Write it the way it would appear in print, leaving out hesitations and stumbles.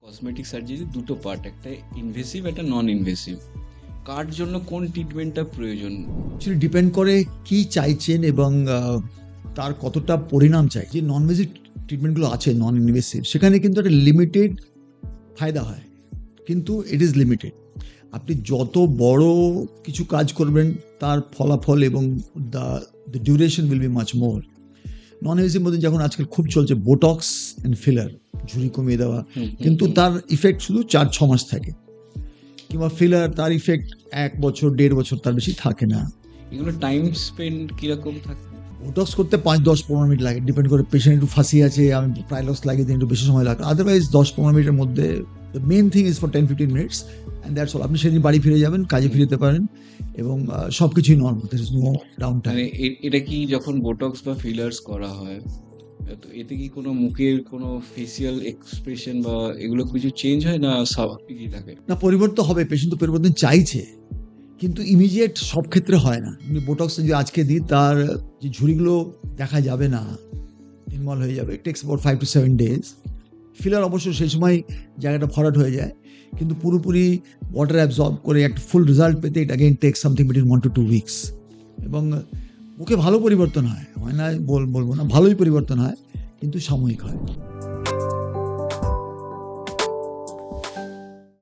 Cosmetic surgery দুটো part, একটা invasive একটা নন ইনভেসিভ। কার জন্য কোন ট্রিটমেন্টটা প্রয়োজন? অ্যাকচুয়ালি ডিপেন্ড করে কি চাইছেন এবং তার কতটা পরিণাম চাই। যে নন ইনভেসিভ ট্রিটমেন্টগুলো আছে নন ইনভেসিভ, সেখানে কিন্তু একটা লিমিটেড ফায়দা হয়, কিন্তু ইট ইজ লিমিটেড। আপনি যত বড় কিছু কাজ করবেন তার ফলাফল এবং the duration will be much more. Non invasive মধ্যে যখন আজকাল খুব চলছে বোটক্স অ্যান্ড ফিলার, ঝুড়ি কমিয়ে দেওয়া, কিন্তু তার ইফেক্ট শুধু 4-6 মাস থাকে, কিংবা ফিলার তার ইফেক্ট 1 বছর 1.5 বছর, তার বেশি থাকে না। এগুলো টাইম স্পেন্ড কিরকম থাকে? বোটক্স করতে 5-10-15 মিনিট লাগে, ডিপেন্ড করে পেশেন্ট একটু ফাঁসি আছে, আমি প্রাইলক্স লাগিয়ে দিই, একটু বেশি সময় লাগে। আদারওয়াইজ 10-15 মিনিটের মধ্যে। The main thing is for 10-15 minutes and that's all. আপনি সেদিন বাড়ি ফিরে যাবেন, কাজে ফিরে যেতে পারেন এবং সব কিছুই normal, there is no down time. মানে এটা কি যখন বোটক্স বা ফিলার্স করা হয়, তো এতে কি কোনো মুখের কোনো ফেসিয়াল এক্সপ্রেশন বা এগুলো কিছু চেঞ্জ হয় না স্বাভাবিকই থাকে? না, পরিবর্তন হবে, পেশেন্ট তো পরিবর্তন চাইছে, কিন্তু ইমিডিয়েট সব ক্ষেত্রে হয় না। বোটক্স যদি আজকে দিই, তার যে ঝুড়িগুলো দেখা যাবে না, নির্মল হয়ে যাবে, takes about 5 to 7 days। Filler অবশ্য সেই সময় জায়গাটা ভরাট হয়ে যায়, কিন্তু পুরোপুরি ওয়াটার অ্যাবজর্ব করে একটা ফুল রেজাল্ট পেতে it again take something between 1 to 2 weeks। এবং মুখে ভালো পরিবর্তন হয় না বলবো না, ভালোই পরিবর্তন হয়, কিন্তু সাময়িক হয়।